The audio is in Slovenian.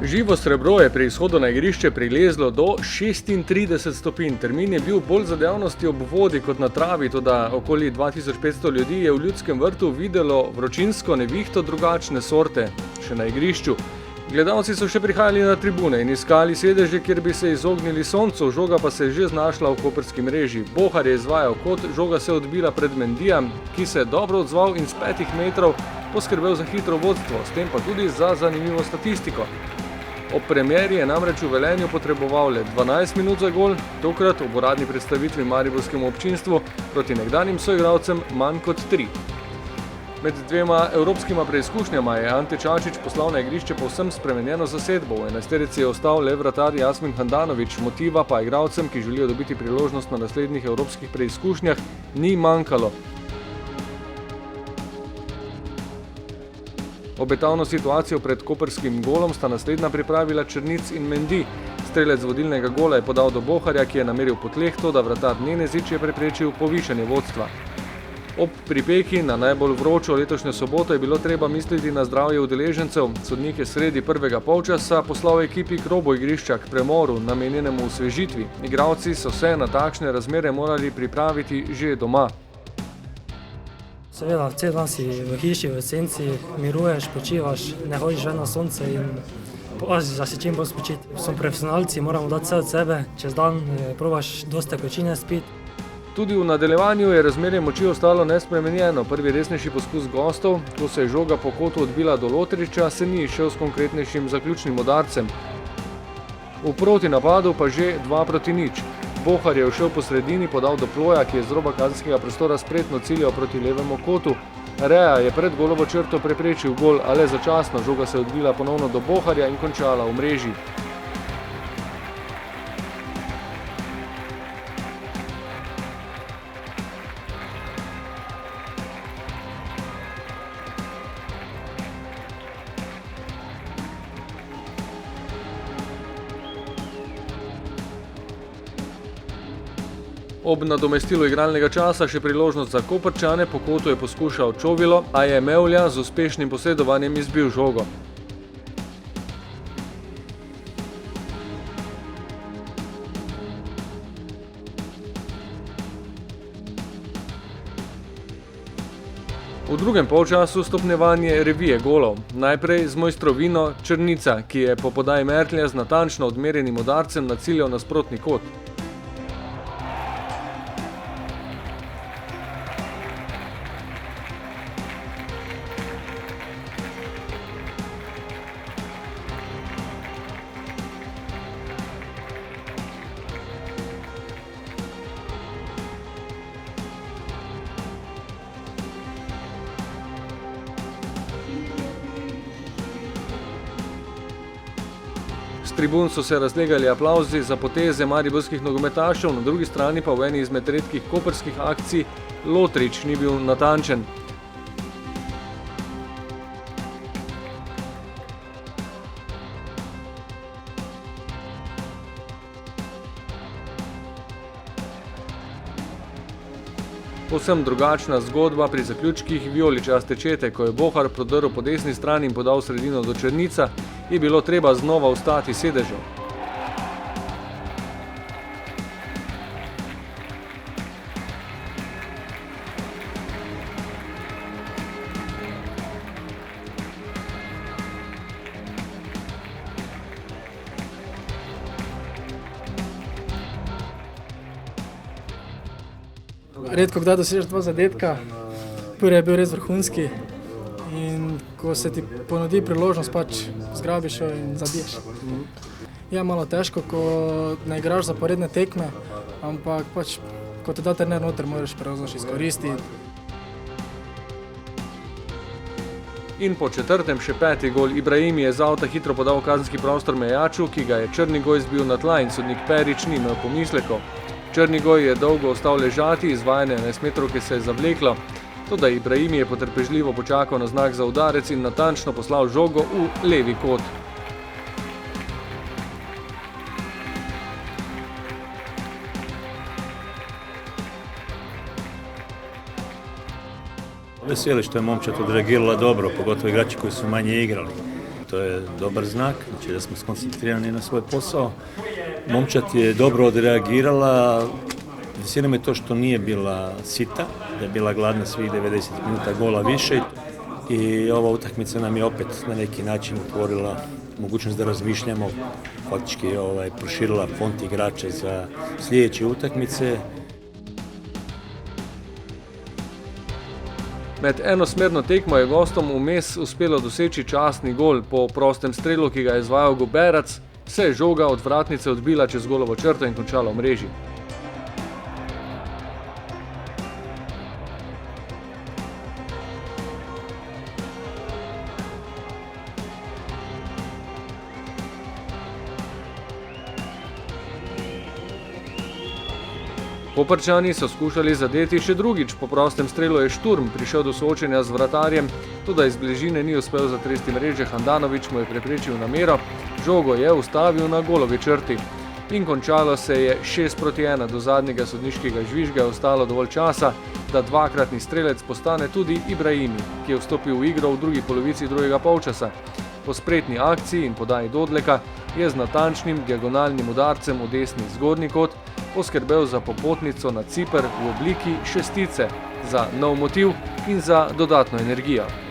Živo srebro je pri izhodu na igrišče prilezlo do 36 stopinj. Termin je bil bolj za dejavnosti ob vodi kot na travi, toda okoli 2500 ljudi je v Ljudskem vrtu videlo vročinsko nevihto drugačne sorte še na igrišču. Gledalci so še prihajali na tribune in iskali sedeže, kjer bi se izognili soncu, žoga pa se je že znašla v koprski mreži. Bohar je izvajal kot, žoga se je odbila pred Mendijem, ki se je dobro odzval in s 5 metrov poskrbel za hitro vodstvo, s tem pa tudi za zanimivo statistiko. Ob premieri je namreč v Velenju potreboval le 12 minut za gol, tokrat ob uradni predstavitvi mariborskemu občinstvu proti nekdanjim soigralcem manj kot 3. Med dvema evropskima preizkušnjama je Ante Čačić poslal na igrišče povsem spremenjeno zasedbo. V enajsterici je ostal le vratar Jasmin Handanović, motiva pa igralcem, ki želijo dobiti priložnost na naslednjih evropskih preizkušnjah, ni manjkalo. Obetavno situacijo pred koprskim golom sta naslednja pripravila Črnic in Mendi. Strelec vodilnega gola je podal do Boharja, ki je nameril po tleh, toda vratar Nenezić je preprečil povišanje vodstva. Ob pripeki na najbolj vročo letošnjo soboto je bilo treba misliti na zdravje udeležencev. Sodnik je sredi prvega polčasa poslal ekipi k robu igrišča, k premoru, namenjenemu osvežitvi. Igralci so se na takšne razmere morali pripraviti že doma. Seveda, cel dan si v hiši, v senci, miruješ, počivaš, ne hodiš ven na sonce in paziš, da si čim bolj spočiti. Smo profesionalci, moramo dati vse od sebe, čez dan probaš dosti tekočine spiti. Tudi v nadaljevanju je razmerje moči ostalo nespremenjeno. Prvi resnejši poskus gostov, ko se je žoga po kotu odbila do Lotriča, se ni izšel s konkretnejšim zaključnim udarcem. V protinapadu pa že 2-0. Bohar je všel po sredini, podal do Ploja, ki je z roba kazenskega prostora spretno ciljal proti levemu kotu. Rea je pred golovo črto preprečil gol, a le začasno. Žoga se je odbila ponovno do Boharja in končala v mreži. Ob nadomestilu igralnega časa še priložnost za Koprčane, po kotu je poskušal Čovilo, a je Mevlja z uspešnim posredovanjem izbil žogo. V drugem polčasu stopnjevanje revije golov. Najprej z mojstrovino Črnica, ki je po podaji Mertlja z natančno odmerjenim udarcem naciljal nasprotni kot. S tribun so se razlegali aplavzi za poteze mariborskih nogometašev, na drugi strani pa v eni izmed redkih koprskih akcij Lotrič ni bil natančen. Povsem drugačna zgodba pri zaključkih vijoličaste čete, ko je Bohar prodrl po desni strani in podal sredino do Črnica, je bilo treba znova vstati sedežev. Redko kdaj dosežeš 2 zadetka, prvi je bil res vrhunski in ko se ti ponudi priložnost, pač zgrabiš jo in zabiješ. Je malo težko, ko ne igraš zaporedne tekme, ampak pač, ko te da trener noter, moraš prevzaš izkoristiti. In po četrtem še 5. gol. Ibrahim je z avta hitro podal kazenski prostor Mejaču, ki ga je Črnigoj zbil na tla in sodnik Perič ni imel pomislekov. Črnigoj je dolgo ostal ležati, izvajanje 11-metrovke se je zavleklo, toda Ibrahim je potrpežljivo počakal na znak za udarec in natančno poslal žogo v levi kot. Veseli što je momčad odreagirala dobro, pogotovo igrači koji su manje igrali. to je dobar znak, znači da smo skoncentrirani na svoj posao. Momčad je dobro odreagirala, veseli me to što nije bila sita, da je bila gladna svih 90 minuta, gola više. I ova utakmica nam je opet na neki način otvorila mogućnost da razmišljamo, faktički proširila font igrača za sljedeće utakmice. Med enosmerno tekmo je gostom vmes uspelo doseči častni gol po prostem strelu, ki ga je izvajal Goberac, se je žoga od vratnice odbila čez golovo črto in končala v mreži. Koprčani so skušali zadeti še drugič, po prostem strelu je Šturm prišel do soočenja z vratarjem, toda iz bližine ni uspel zatresti mreže, Handanović mu je preprečil namero, žogo je ustavil na golovi črti. In končalo se je 6-1, do zadnjega sodniškega žvižga je ostalo dovolj časa, da dvakratni strelec postane tudi Ibrahimi, ki je vstopil v igro v drugi polovici drugega polčasa. Po spretni akciji in podaji Dodleka je z natančnim diagonalnim udarcem v desni zgornji kot poskrbel za popotnico na Ciper v obliki šestice, za nov motiv in za dodatno energijo.